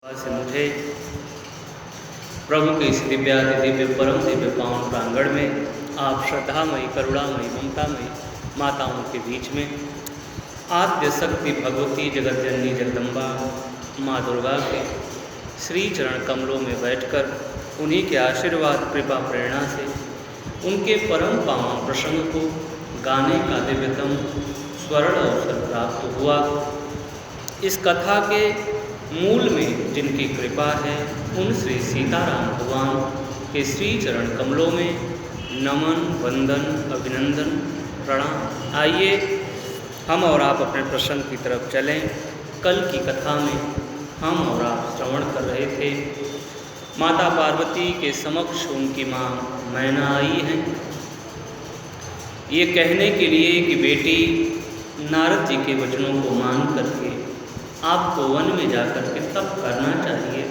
से मुझे प्रभु के इस दिव्य परम दिव्य पावन प्रांगण में आप श्रद्धामयी करुणामयी ममतामयी माताओं के बीच में आद्य शक्ति भगवती जगत जननी जगदम्बा माँ दुर्गा के श्री चरण कमलों में बैठकर उन्हीं के आशीर्वाद कृपा प्रेरणा से उनके परम पावन प्रसंग को गाने का दिव्यतम स्वर्ण अवसर प्राप्त हुआ। इस कथा के मूल में जिनकी कृपा है उन श्री सीताराम भगवान के श्री चरण कमलों में नमन वंदन अभिनंदन प्रणाम। आइए हम और आप अपने प्रसंग की तरफ चलें। कल की कथा में हम और आप श्रवण कर रहे थे माता पार्वती के समक्ष उनकी माँ मैना आई हैं ये कहने के लिए कि बेटी नारद जी के वचनों को मान करके आपको वन में जाकर के तप करना चाहिए,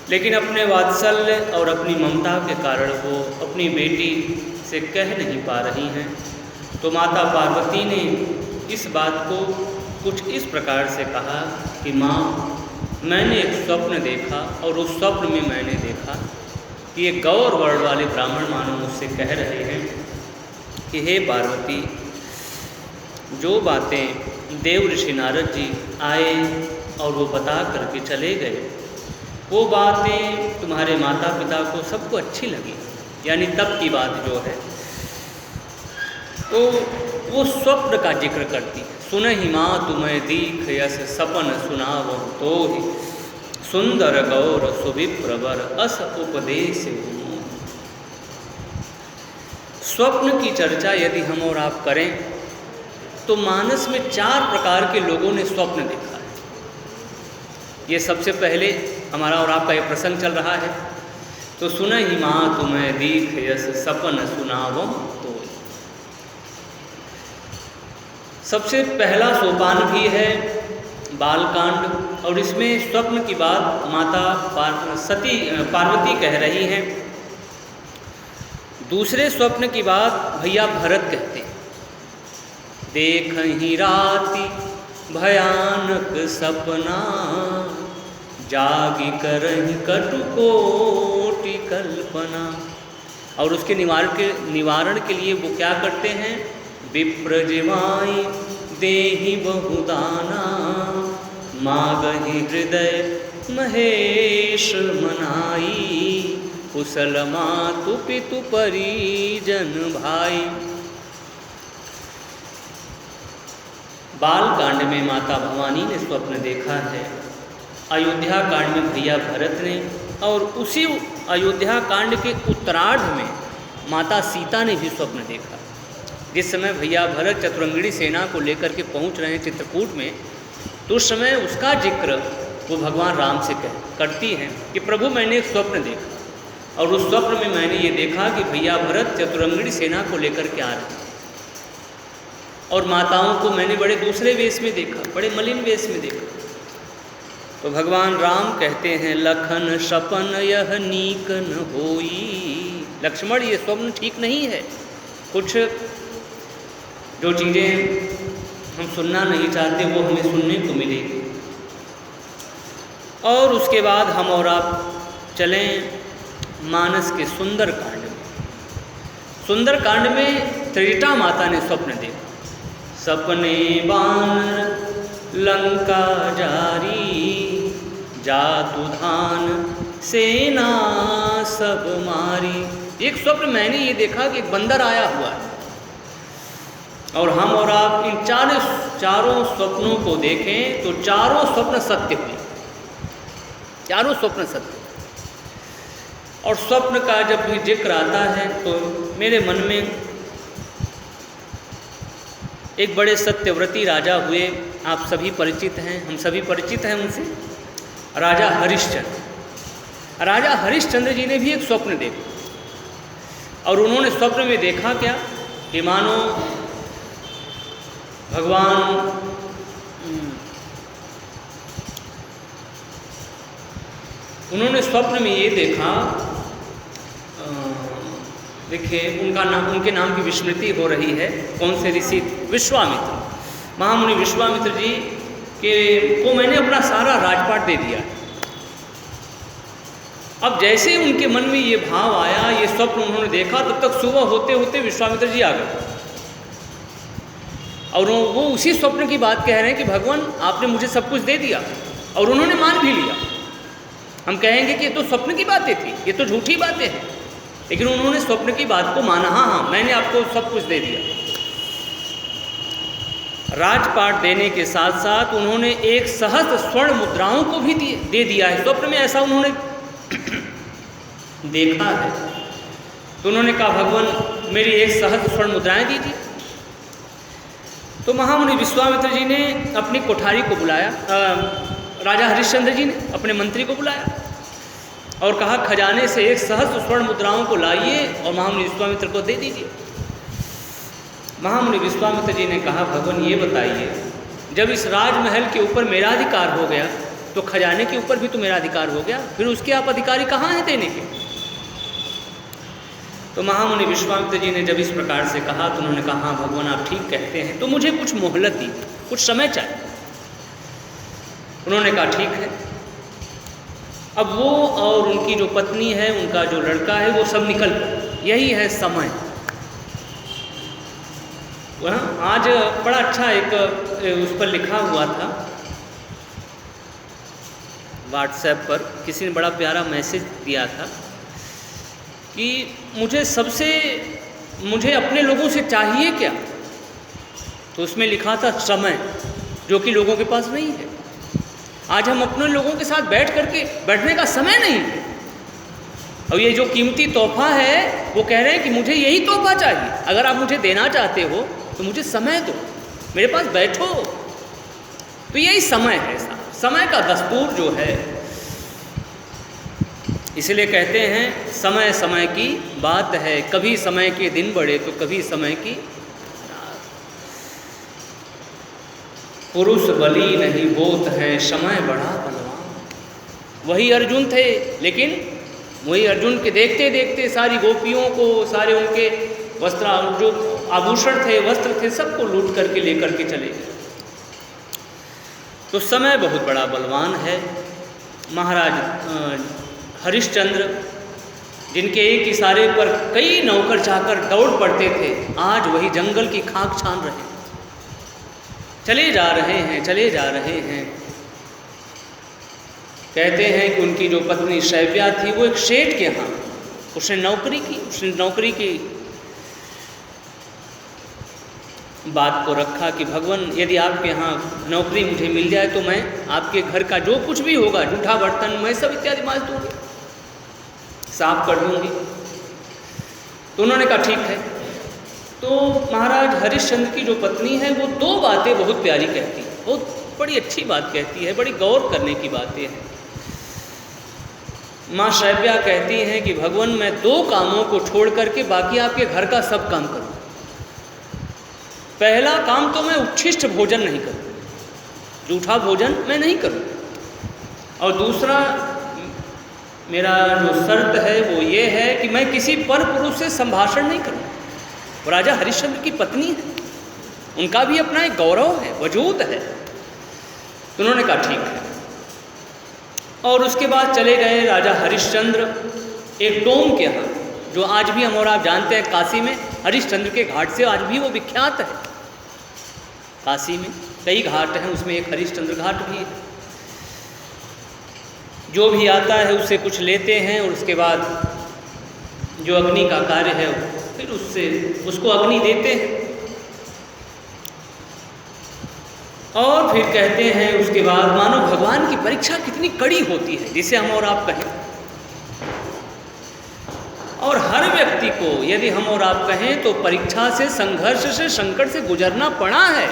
लेकिन अपने वात्सल्य और अपनी ममता के कारण वो अपनी बेटी से कह नहीं पा रही हैं। तो माता पार्वती ने इस बात को कुछ इस प्रकार से कहा कि माँ, मैंने एक स्वप्न देखा और उस स्वप्न में मैंने देखा कि ये गौर वर्ण वाले ब्राह्मण मानो मुझसे कह रहे हैं कि हे पार्वती, जो बातें देव ऋषि नारद जी आए और वो बता करके चले गए, वो बातें तुम्हारे माता पिता को सबको अच्छी लगी, यानी तब की बात जो है, तो वो स्वप्न का जिक्र करती है। सुनहि माँ तुम्हें दीख यस सपन सुनाव तो ही सुंदर गौर सुविप्रवर अस उपदेश। स्वप्न की चर्चा यदि हम और आप करें तो मानस में 4 प्रकार के लोगों ने स्वप्न देखा है। ये सबसे पहले हमारा और आपका ये प्रसंग चल रहा है। तो सुनहि माँ तुम्हें दीख यस सपन सुनावो तो, सबसे पहला सोपान भी है बालकांड, और इसमें स्वप्न की बात माता पार्वती कह रही हैं। दूसरे स्वप्न की बात भैया भरत कहते हैं। देखहि राति भयानक सपना, जागी करहि कटुकोटि कल्पना। और उसके निवारण के लिए वो क्या करते हैं? विप्र जिवाई देहि बहुदाना, मागहि हृदय महेश मनाई, कुशल मातु पितु परिजन भाई। बाल कांड में माता भवानी ने स्वप्न देखा है, अयोध्या कांड में भैया भरत ने, और उसी अयोध्या कांड के उत्तरार्ध में माता सीता ने भी स्वप्न देखा। जिस समय भैया भरत चतुरंगिणी सेना को लेकर के पहुंच रहे हैं चित्रकूट में, तो उस समय उसका जिक्र वो भगवान राम से करती हैं कि प्रभु, मैंने एक स्वप्न देखा, और उस स्वप्न में मैंने ये देखा कि भैया भरत चतुरंगिणी सेना को लेकर के आ रहे हैं, और माताओं को मैंने बड़े दूसरे वेश में देखा, बड़े मलिन वेश में देखा। तो भगवान राम कहते हैं, लखन सपन यह नीक न होई। लक्ष्मण, ये स्वप्न ठीक नहीं है। कुछ जो चीज़ें हम सुनना नहीं चाहते वो हमें सुनने को मिलेगी। और उसके बाद हम और आप चलें मानस के सुंदर कांड में। सुंदर कांड में त्रिजटा माता ने स्वप्न देखा। सपने बानर लंका जारी, जातु धान सेना सब मारी। एक स्वप्न मैंने ये देखा कि एक बंदर आया हुआ है, और हम और आप इन चारों स्वप्नों को देखें तो चारों स्वप्न सत्य हुए, चारों स्वप्न सत्य। और स्वप्न का जब भी जिक्र आता है तो मेरे मन में एक बड़े सत्यव्रती राजा हुए, आप सभी परिचित हैं, हम सभी परिचित हैं उनसे, राजा हरिश्चंद्र। राजा हरिश्चंद्र जी ने भी एक स्वप्न देखा, और उन्होंने स्वप्न में देखा क्या कि मानो भगवान उन्होंने स्वप्न में ये देखा, देखिए उनके नाम की विस्मृति हो रही है। कौन से ऋषि? विश्वामित्र, महामुनि विश्वामित्र जी को मैंने अपना सारा राजपाट दे दिया। अब जैसे उनके मन में ये भाव आया, ये स्वप्न उन्होंने देखा, तब तक सुबह होते होते विश्वामित्र जी आ गए और वो उसी स्वप्न की बात कह रहे हैं कि भगवान आपने मुझे सब कुछ दे दिया, और उन्होंने मान भी लिया। हम कहेंगे कि ये तो स्वप्न की बातें थी, ये तो झूठी बातें हैं, लेकिन उन्होंने स्वप्न की बात को माना। हाँ हाँ, मैंने आपको सब कुछ दे दिया। राजपाट देने के साथ साथ उन्होंने 1 सहस्त्र स्वर्ण मुद्राओं को भी दे दिया है। स्वप्न में ऐसा उन्होंने देखा है। तो उन्होंने कहा भगवान मेरी 1 सहस्त्र स्वर्ण मुद्राएं दीजिए। तो महामुनि विश्वामित्र जी ने अपनी कोठारी को बुलाया, राजा हरिश्चंद्र जी ने अपने मंत्री को बुलाया और कहा खजाने से 1 सहस्त्र स्वर्ण मुद्राओं को लाइए और महामुनि विश्वामित्र को दे दीजिए। महामुनि विश्वामित्र जी ने कहा भगवान ये बताइए, जब इस राजमहल के ऊपर मेरा अधिकार हो गया तो खजाने के ऊपर भी तो मेरा अधिकार हो गया, फिर उसके आप अधिकारी कहाँ हैं देने के? तो महामुनि विश्वामित्र जी ने जब इस प्रकार से कहा तो उन्होंने कहा हाँ भगवान आप ठीक कहते हैं, तो मुझे कुछ मोहलत दी, कुछ समय चाहिए। उन्होंने कहा ठीक है। अब वो और उनकी जो पत्नी है, उनका जो लड़का है, वो सब निकल पड़े। यही है समय। आज बड़ा अच्छा एक उस पर लिखा हुआ था व्हाट्सएप पर, किसी ने बड़ा प्यारा मैसेज दिया था कि मुझे अपने लोगों से चाहिए क्या? तो उसमें लिखा था समय, जो कि लोगों के पास नहीं है। आज हम अपने लोगों के साथ बैठने का समय नहीं है, और ये जो कीमती तोहफा है वो कह रहे हैं कि मुझे यही तोहफा चाहिए। अगर आप मुझे देना चाहते हो तो मुझे समय दो, मेरे पास बैठो। तो यही समय है, समय का दस्तूर जो है। इसलिए कहते हैं समय समय की बात है, कभी समय के दिन बढ़े तो कभी समय की रात। पुरुष बली नहीं बोत है, समय बड़ा बलवान। वही अर्जुन थे, लेकिन वही अर्जुन के देखते देखते सारी गोपियों को, सारे उनके जो आभूषण थे, वस्त्र थे, सबको लूट करके लेकर के चले गए। तो समय बहुत बड़ा बलवान है। महाराज हरिश्चंद्र, जिनके एक इशारे पर कई नौकर चाकर दौड़ पड़ते थे, आज वही जंगल की खाक छान रहे, चले जा रहे हैं। कहते हैं कि उनकी जो पत्नी शैव्या थी, वो एक सेठ के यहाँ उसने नौकरी की बात को रखा कि भगवान यदि आपके यहाँ नौकरी मुझे मिल जाए तो मैं आपके घर का जो कुछ भी होगा, जूठा बर्तन मैं सब इत्यादि मांज दूँगी, साफ कर दूँगी। तो उन्होंने कहा ठीक है। तो महाराज हरिश्चंद्र की जो पत्नी है, वो 2 बातें बहुत प्यारी कहती है, बहुत बड़ी अच्छी बात कहती है, बड़ी गौर करने की बातें हैं। माँ शैव्या कहती हैं कि भगवान मैं 2 कामों को छोड़ करके बाकी आपके घर का सब काम करूँ। पहला काम तो मैं उच्छिष्ट भोजन नहीं करूँ, जूठा भोजन मैं नहीं करूँ, और दूसरा मेरा जो शर्त है वो ये है कि मैं किसी पर पुरुष से संभाषण नहीं करूँ। वो राजा हरिश्चंद्र की पत्नी है, उनका भी अपना एक गौरव है, वजूद है। तो उन्होंने कहा ठीक है। और उसके बाद चले गए राजा हरिश्चंद्र एक डोम के यहाँ, जो आज भी हम और आप जानते हैं काशी में हरिश्चंद्र के घाट से आज भी वो विख्यात है। काशी में कई घाट हैं, उसमें एक हरिश्चंद्र घाट भी है। जो भी आता है उससे कुछ लेते हैं, और उसके बाद जो अग्नि का कार्य है फिर उसको अग्नि देते हैं। और फिर कहते हैं उसके बाद मानो भगवान की परीक्षा कितनी कड़ी होती है, जिसे हम और आप कहें। और हर व्यक्ति को यदि हम और आप कहें तो परीक्षा से, संघर्ष से, संकट से गुजरना पड़ा है।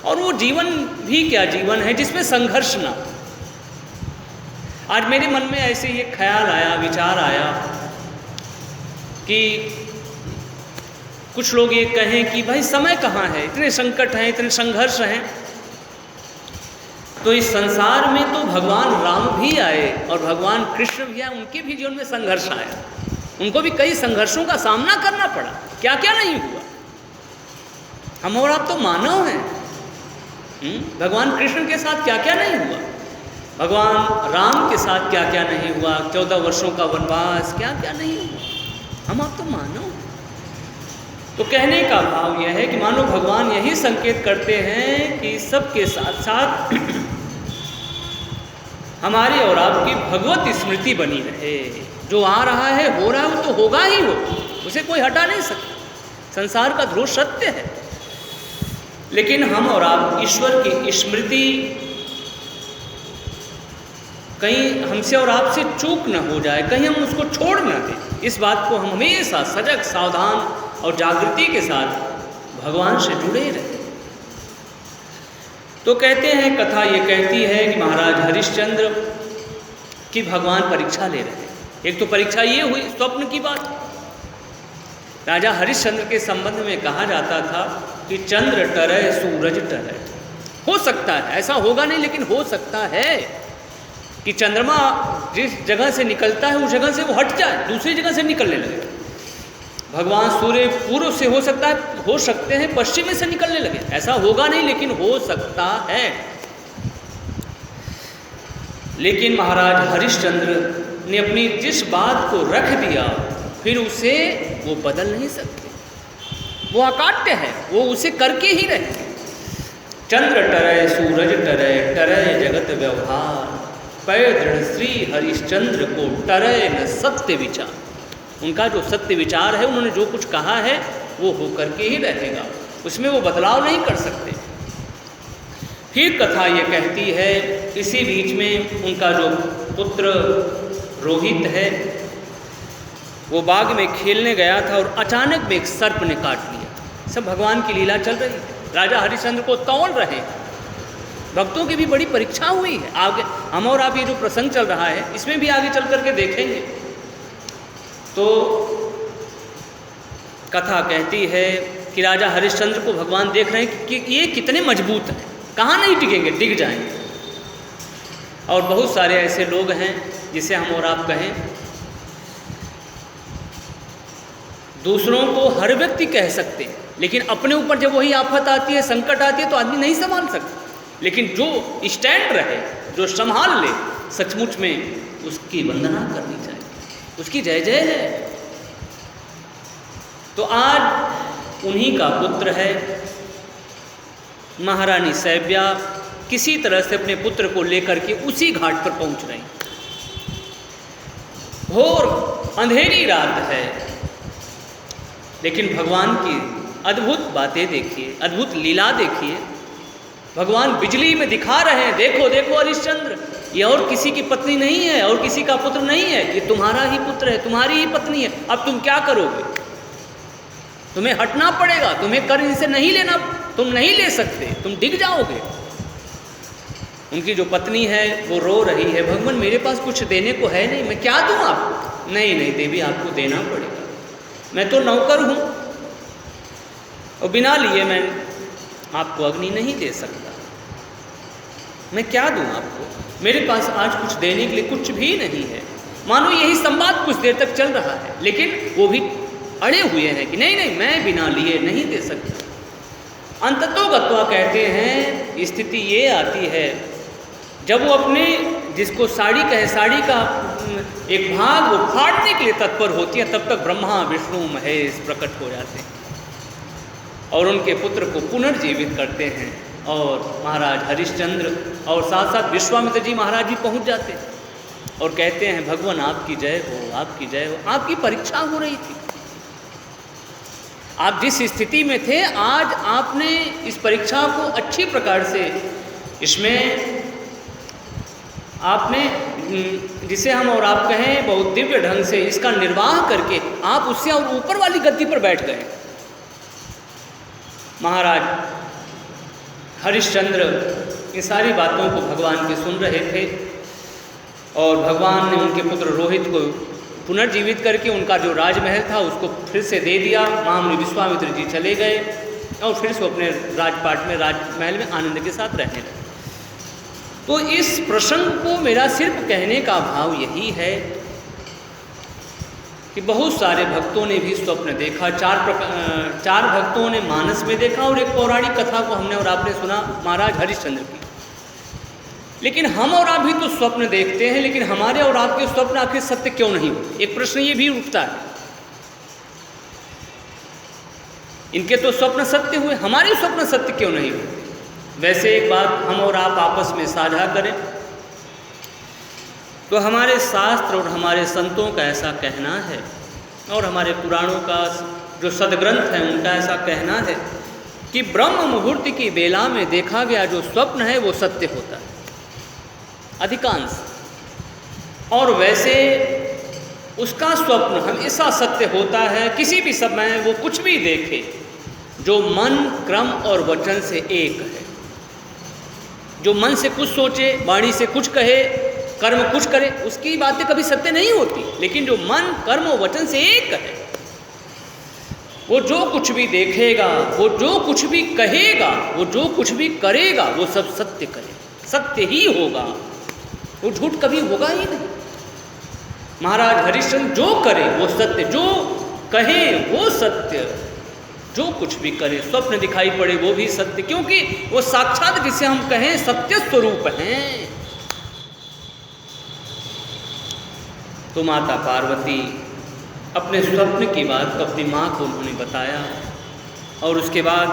और वो जीवन भी क्या जीवन है जिसमें संघर्ष ना। आज मेरे मन में ऐसे ये ख्याल आया, विचार आया कि कुछ लोग ये कहें कि भाई समय कहाँ है, इतने संकट हैं, इतने संघर्ष हैं। तो इस संसार में तो भगवान राम भी आए और भगवान कृष्ण भी आए, उनके भी जीवन में संघर्ष आया, उनको भी कई संघर्षों का सामना करना पड़ा। क्या क्या नहीं हुआ। हम और आप तो मानव हैं, भगवान कृष्ण के साथ क्या क्या नहीं हुआ। भगवान राम के साथ क्या क्या नहीं हुआ, 14 वर्षों का वनवास, क्या क्या नहीं हुआ। हम आप तो मानो। तो कहने का भाव यह है कि मानो भगवान यही संकेत करते हैं कि सबके साथ साथ हमारी और आपकी भगवत स्मृति बनी रहे। जो आ रहा है, हो रहा है, वो तो होगा ही, हो उसे कोई हटा नहीं सकता। संसार का ध्रुव सत्य है, लेकिन हम और आप ईश्वर की स्मृति कहीं हमसे और आपसे चूक न हो जाए, कहीं हम उसको छोड़ न दें। इस बात को हम हमेशा सजग, सावधान और जागृति के साथ भगवान से जुड़े रहें। तो कहते हैं, कथा ये कहती है कि महाराज हरिश्चंद्र की भगवान परीक्षा ले रहे हैं। एक तो परीक्षा ये हुई स्वप्न की बात। राजा हरिश्चंद्र के संबंध में कहा जाता था कि चंद्र टरे सूरज टरे। हो सकता है, ऐसा होगा नहीं, लेकिन हो सकता है कि चंद्रमा जिस जगह से निकलता है उस जगह से वो हट जाए, दूसरी जगह से निकलने लगे। भगवान सूर्य पूर्व से हो सकता है, हो सकते हैं पश्चिम में से निकलने लगे। ऐसा होगा नहीं, लेकिन हो सकता है। लेकिन महाराज हरिश्चंद्र ने अपनी जिस बात को रख दिया, फिर उसे वो बदल नहीं सकते। वो अकाट्य है, वो उसे करके ही रहे। चंद्र टरे सूरज टरे, टरे जगत व्यवहार, पै दृढ़ श्री हरिश्चंद्र को टरे न सत्य विचार। उनका जो सत्य विचार है, उन्होंने जो कुछ कहा है वो हो करके ही रहेगा, उसमें वो बदलाव नहीं कर सकते। फिर कथा ये कहती है, इसी बीच में उनका जो पुत्र रोहित है, वो बाग में खेलने गया था और अचानक में एक सर्प ने काट लिया। सब भगवान की लीला चल रही है। राजा हरिश्चंद्र को तौल रहे। भक्तों की भी बड़ी परीक्षा हुई है। आगे हम और आप ये जो प्रसंग चल रहा है, इसमें भी आगे चल करके देखेंगे। तो कथा कहती है कि राजा हरिश्चंद्र को भगवान देख रहे हैं कि ये कितने मजबूत हैं, कहाँ नहीं टिकेंगे, डिग जाएंगे। और बहुत सारे ऐसे लोग हैं जिसे हम और आप कहें, दूसरों को हर व्यक्ति कह सकते हैं, लेकिन अपने ऊपर जब वही आफत आती है, संकट आती है, तो आदमी नहीं संभाल सकता। लेकिन जो स्टैंड रहे, जो संभाल ले, सचमुच में उसकी वंदना करनी चाहिए, उसकी जय जय है। तो आज उन्हीं का पुत्र है। महारानी सैव्या किसी तरह से अपने पुत्र को लेकर के उसी घाट पर पहुंच रही। घोर अंधेरी रात है, लेकिन भगवान की अद्भुत बातें देखिए, अद्भुत लीला देखिए। भगवान बिजली में दिखा रहे हैं, देखो देखो हरिश्चंद्र, ये और किसी की पत्नी नहीं है, और किसी का पुत्र नहीं है, ये तुम्हारा ही पुत्र है, तुम्हारी ही पत्नी है। अब तुम क्या करोगे? तुम्हें हटना पड़ेगा, तुम्हें कर इनसे नहीं लेना, तुम नहीं ले सकते, तुम डिग जाओगे। उनकी जो पत्नी है वो रो रही है, भगवान मेरे पास कुछ देने को है नहीं, मैं क्या दूं आपको? नहीं नहीं देवी, आपको देना पड़ेगा, मैं तो नौकर हूं और बिना लिए मैं आपको अग्नि नहीं दे सकता। मैं क्या दूं आपको? मेरे पास आज कुछ देने के लिए कुछ भी नहीं है। मानो यही संवाद कुछ देर तक चल रहा है, लेकिन वो भी अड़े हुए हैं कि नहीं नहीं, मैं बिना लिए नहीं दे सकता। अंततोगत्वा कहते हैं, स्थिति ये आती है जब वो अपने, जिसको साड़ी कहे, साड़ी का एक भाग वो फाड़ने के लिए तत्पर होती है, तब तक ब्रह्मा विष्णु महेश प्रकट हो जाते हैं और उनके पुत्र को पुनर्जीवित करते हैं। और महाराज हरिश्चंद्र और साथ साथ विश्वामित्र जी महाराज भी पहुंच जाते हैं और कहते हैं, भगवान आपकी जय हो, आपकी जय हो। आपकी परीक्षा हो रही थी, आप जिस स्थिति में थे, आज आपने इस परीक्षा को अच्छी प्रकार से, इसमें आपने, जिसे हम और आप कहें बहुत दिव्य ढंग से इसका निर्वाह करके आप उससे और ऊपर वाली गद्दी पर बैठ गए। महाराज हरिश्चंद्र इन सारी बातों को भगवान के सुन रहे थे और भगवान ने उनके पुत्र रोहित को पुनर्जीवित करके उनका जो राजमहल था उसको फिर से दे दिया। महामुनि विश्वामित्र जी चले गए और फिर से अपने राजपाट में, राजमहल में आनंद के साथ रहने लगे। तो इस प्रसंग को मेरा सिर्फ कहने का भाव यही है कि बहुत सारे भक्तों ने भी स्वप्न देखा। चार भक्तों ने मानस में देखा और एक पौराणिक कथा को हमने और आपने सुना महाराज हरिश्चंद्र की। लेकिन हम और आप भी तो स्वप्न देखते हैं, लेकिन हमारे और आपके स्वप्न आखिर सत्य क्यों नहीं होते? एक प्रश्न ये भी उठता है। इनके तो स्वप्न सत्य हुए, हमारे स्वप्न सत्य क्यों नहीं हुए? वैसे एक बात हम और आप आपस में साझा करें तो हमारे शास्त्र और हमारे संतों का ऐसा कहना है, और हमारे पुराणों का जो सदग्रंथ है उनका ऐसा कहना है कि ब्रह्म मुहूर्त की बेला में देखा गया जो स्वप्न है वो सत्य होता है अधिकांश। और वैसे उसका स्वप्न हमेशा सत्य होता है, किसी भी समय वो कुछ भी देखे जो मन, क्रम और वचन से एक है। जो मन से कुछ सोचे, वाणी से कुछ कहे, कर्म कुछ करे, उसकी बातें कभी सत्य नहीं होती। लेकिन जो मन, कर्म और वचन से एक है, वो जो कुछ भी देखेगा, वो जो कुछ भी कहेगा, वो जो कुछ भी करेगा, वो सब सत्य करेगा, सत्य ही होगा, वो झूठ कभी होगा ही नहीं। महाराज हरिश्चंद्र जो करे वो सत्य, जो कहे वो सत्य, जो कुछ भी करे, स्वप्न दिखाई पड़े वो भी सत्य, क्योंकि वो साक्षात जिसे हम कहें सत्य स्वरूप हैं। तो माता पार्वती अपने स्वप्न की बात को अपनी माँ को उन्होंने बताया, और उसके बाद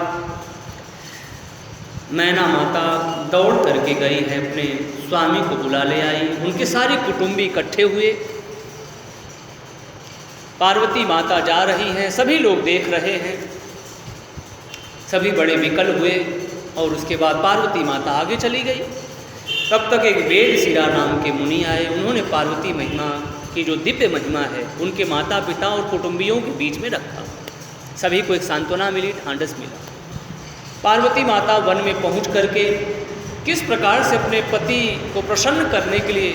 मैना माता दौड़ करके गई है, अपने स्वामी को बुला ले आई। उनके सारे कुटुंबी इकट्ठे हुए, पार्वती माता जा रही हैं, सभी लोग देख रहे हैं, सभी बड़े विकल हुए। और उसके बाद पार्वती माता आगे चली गई। तब तक एक वेद शिरा नाम के मुनि आए, उन्होंने पार्वती महिमा की जो दिव्य महिमा है उनके माता पिता और कुटुंबियों के बीच में रखा। सभी को एक सांत्वना मिली, ढांढस मिला। पार्वती माता वन में पहुंच करके किस प्रकार से अपने पति को प्रसन्न करने के लिए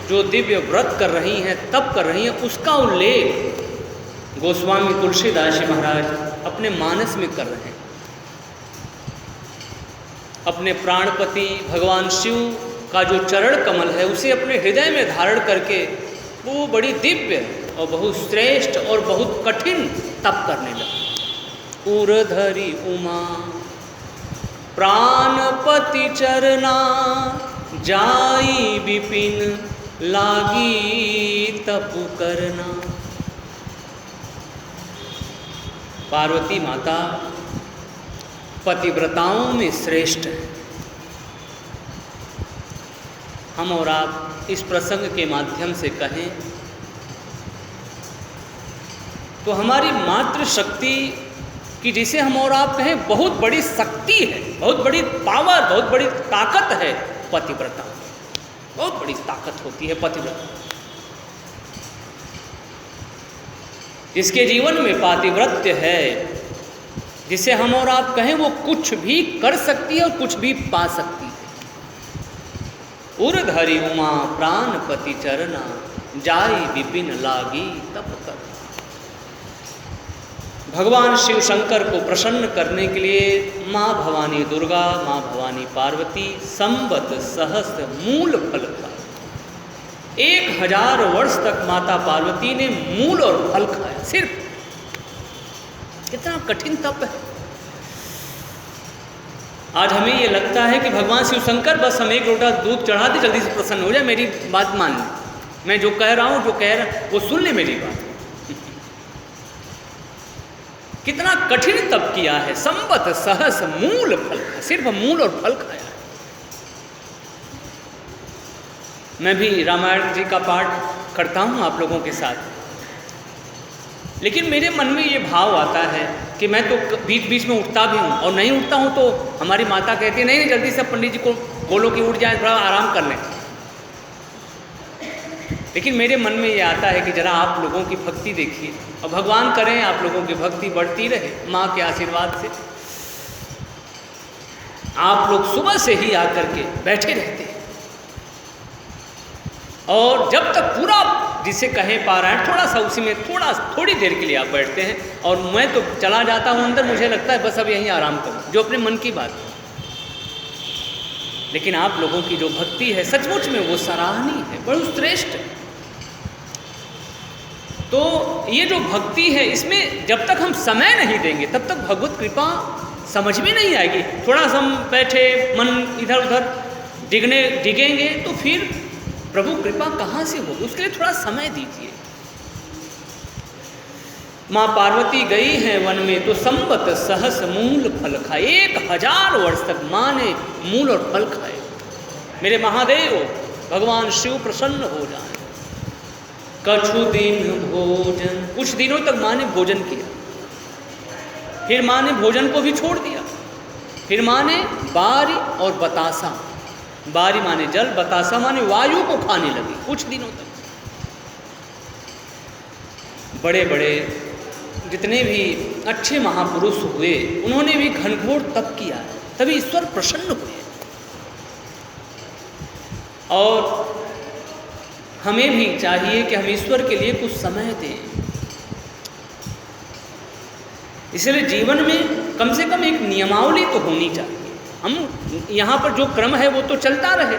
जो दिव्य व्रत कर रही हैं, तप कर रही हैं, उसका उल्लेख गोस्वामी तुलसीदास जी महाराज अपने मानस में कर रहे हैं। अपने प्राणपति भगवान शिव का जो चरण कमल है उसे अपने हृदय में धारण करके वो बड़ी दिव्य और बहुत श्रेष्ठ और बहुत कठिन तप करने लगे। उरधरी उमा प्राणपति चरना, जाई विपिन लागी तप करना। पार्वती माता पतिव्रताओं में श्रेष्ठ है। हम और आप इस प्रसंग के माध्यम से कहें तो हमारी मातृशक्ति की, जिसे हम और आप कहें बहुत बड़ी शक्ति है, बहुत बड़ी पावर, बहुत बड़ी ताकत है पतिव्रता। बहुत बड़ी ताकत होती है पतिव्रता। जिसके जीवन में पातिव्रत्य है, जिसे हम और आप कहें वो कुछ भी कर सकती है और कुछ भी पा सकती है। उरधरी उमा प्राणपति चरना, जाई विपिन लागी तप कर। भगवान शिव शंकर को प्रसन्न करने के लिए माँ भवानी दुर्गा, माँ भवानी पार्वती संवत सहस्त्र मूल फल खाया। 1000 वर्ष तक माता पार्वती ने मूल और फल खाया सिर्फ। कितना कठिन तप है। आज हमें ये लगता है कि भगवान शिव शंकर बस हम एक लोटा दूध चढ़ा दे, जल्दी से प्रसन्न हो जाए, मेरी बात मान ले, मैं जो कह रहा हूँ, जो कह रहा वो सुन ले मेरी बात। कितना कठिन तप किया है। संवत सहस मूल फल खाया, सिर्फ मूल और फल खाया है। मैं भी रामायण जी का पाठ करता हूँ आप लोगों के साथ, लेकिन मेरे मन में ये भाव आता है कि मैं तो बीच बीच में उठता भी हूँ, और नहीं उठता हूँ तो हमारी माता कहती है नहीं नहीं जल्दी से पंडित जी को बोलो कि उठ जाए, थोड़ा आराम कर लें। लेकिन मेरे मन में ये आता है कि जरा आप लोगों की भक्ति देखिए, और भगवान करें आप लोगों की भक्ति बढ़ती रहे माँ के आशीर्वाद से। आप लोग सुबह से ही आकर के बैठे रहते हैं, और जब तक पूरा जिसे कहें पारायण, थोड़ा सा उसी में थोड़ी देर के लिए आप बैठते हैं, और मैं तो चला जाता हूँ अंदर, मुझे लगता है बस अब यहीं आराम करूँ, जो अपने मन की बात है। लेकिन आप लोगों की जो भक्ति है सचमुच में वो सराहनीय है, बड़ी श्रेष्ठ है। तो ये जो भक्ति है, इसमें जब तक हम समय नहीं देंगे तब तक भगवत कृपा समझ में नहीं आएगी। थोड़ा सा हम बैठे, मन इधर उधर डिगेंगे तो फिर प्रभु कृपा कहाँ से होगी? उसके लिए थोड़ा समय दीजिए। माँ पार्वती गई हैं वन में तो संवत सहस मूल फल खाए। 1000 वर्ष तक माँ ने मूल और फल खाए। मेरे महादेव भगवान शिव प्रसन्न हो जाए। कछु दिन भोजन, कुछ दिनों तक माँ ने भोजन किया, फिर माँ ने भोजन को भी छोड़ दिया। फिर माँ ने बारी और बतासा, बारी माने जल, बतासा माने वायु को खाने लगी कुछ दिनों तक। बड़े बड़े जितने भी अच्छे महापुरुष हुए उन्होंने भी घनघोर तप किया, तभी ईश्वर प्रसन्न हुए। और हमें भी चाहिए कि हम ईश्वर के लिए कुछ समय दें। इसलिए जीवन में कम से कम एक नियमावली तो होनी चाहिए। हम यहाँ पर जो क्रम है वो तो चलता रहे,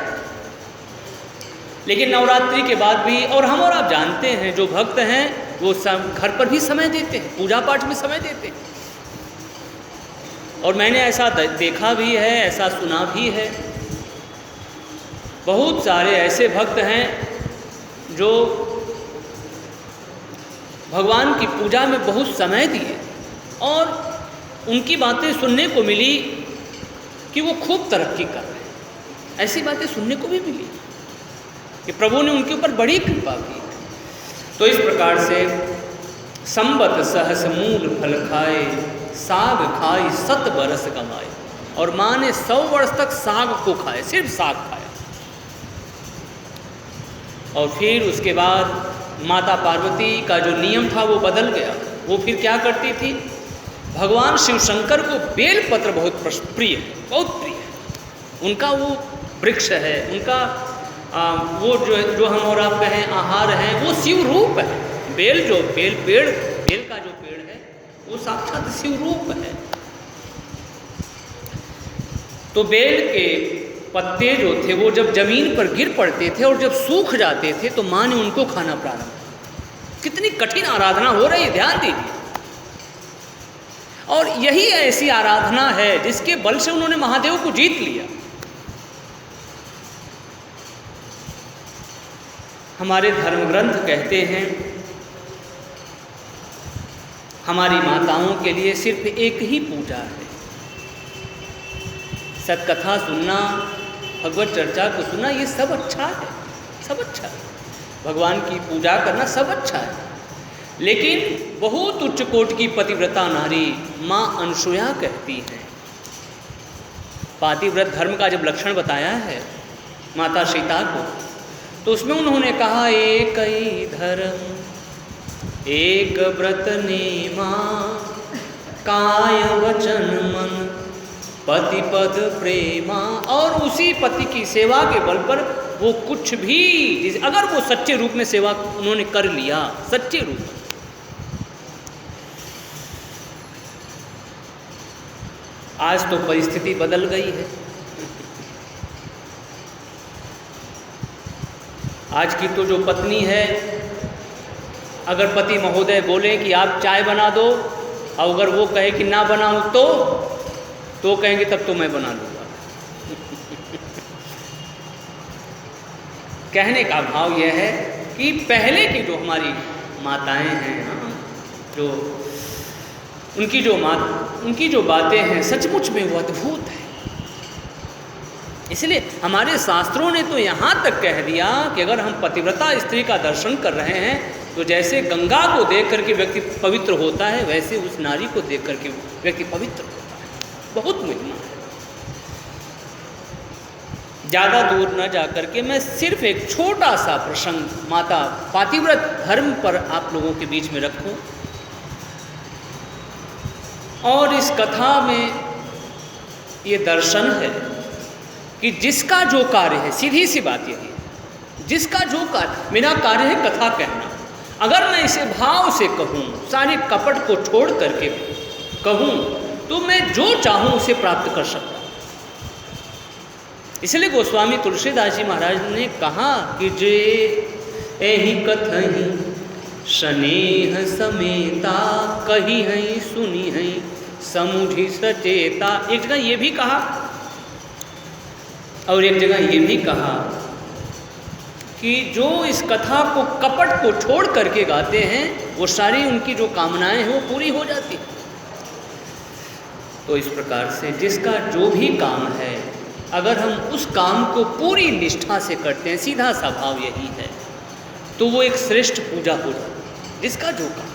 लेकिन नवरात्रि के बाद भी, और हम और आप जानते हैं जो भक्त हैं वो घर पर भी समय देते हैं, पूजा पाठ में समय देते हैं। और मैंने ऐसा देखा भी है, ऐसा सुना भी है। बहुत सारे ऐसे भक्त हैं जो भगवान की पूजा में बहुत समय दिए और उनकी बातें सुनने को मिली कि वो खूब तरक्की कर रहे हैं। ऐसी बातें सुनने को भी मिली कि प्रभु ने उनके ऊपर बड़ी कृपा की। तो इस प्रकार से संवत सहस मूल फल खाए, साग खाई 7 बरस कमाए। और माँ ने 100 वर्ष तक साग को खाए, सिर्फ साग खाया। और फिर उसके बाद माता पार्वती का जो नियम था वो बदल गया। वो फिर क्या करती थी? भगवान शिव शंकर को बेलपत्र बहुत प्रिय है, बहुत प्रिय है। उनका वो वृक्ष है, उनका वो जो हम और आप कहें आहार है, वो शिव रूप है। बेल का जो पेड़ है वो साक्षात शिव रूप है। तो बेल के पत्ते जो थे वो जब जमीन पर गिर पड़ते थे और जब सूख जाते थे तो माँ ने उनको खाना प्रारंभ किया। कितनी कठिन आराधना हो रही है, ध्यान दीजिए। और यही ऐसी आराधना है जिसके बल से उन्होंने महादेव को जीत लिया। हमारे धर्म ग्रंथ कहते हैं हमारी माताओं के लिए सिर्फ एक ही पूजा है, सत्कथा सुनना, भगवत चर्चा को सुनना। ये सब अच्छा है, सब अच्छा है। भगवान की पूजा करना सब अच्छा है। लेकिन बहुत उच्च कोटि की पतिव्रता नारी माँ अनसुया कहती हैं, पातिव्रत धर्म का जब लक्षण बताया है माता सीता को, तो उसमें उन्होंने कहा एक ही धर्म एक व्रत नेमा, काय वचन मन पति पद प्रेमा। और उसी पति की सेवा के बल पर वो कुछ भी, अगर वो सच्चे रूप में सेवा उन्होंने कर लिया, सच्चे रूप में। आज तो परिस्थिति बदल गई है। आज की तो जो पत्नी है, अगर पति महोदय बोले कि आप चाय बना दो, और अगर वो कहे कि ना बनाऊं तो कहेंगे तब तो मैं बना लूँगा। कहने का भाव यह है कि पहले की जो हमारी माताएं हैं, जो उनकी जो बातें हैं सचमुच में वो अद्भुत है। इसलिए हमारे शास्त्रों ने तो यहाँ तक कह दिया कि अगर हम पतिव्रता स्त्री का दर्शन कर रहे हैं तो जैसे गंगा को देख करके व्यक्ति पवित्र होता है, वैसे उस नारी को देख करके व्यक्ति पवित्र होता है। बहुत महिमा है। ज़्यादा दूर न जा करके मैं सिर्फ एक छोटा सा प्रसंग माता पातिव्रत धर्म पर आप लोगों के बीच में रखूं। और इस कथा में ये दर्शन है कि जिसका जो कार्य है, सीधी सी बात यही है, जिसका जो कार्य, मेरा कार्य है कथा कहना। अगर मैं इसे भाव से कहूँ, सारे कपट को छोड़ करके कहूँ, तो मैं जो चाहूँ उसे प्राप्त कर सकता हूँ। इसलिए गोस्वामी तुलसीदास जी महाराज ने कहा कि जे एहि कथहि स्नेह समेता, कही है सुनी है समुझी सचेता। एक जगह ये भी कहा, और एक जगह ये भी कहा कि जो इस कथा को कपट को छोड़ करके गाते हैं वो सारी उनकी जो कामनाएं हैं वो पूरी हो जाती हैं। तो इस प्रकार से जिसका जो भी काम है, अगर हम उस काम को पूरी निष्ठा से करते हैं, सीधा सा भाव यही है, तो वो एक श्रेष्ठ पूजा हो जाती है। जिसका जो काम,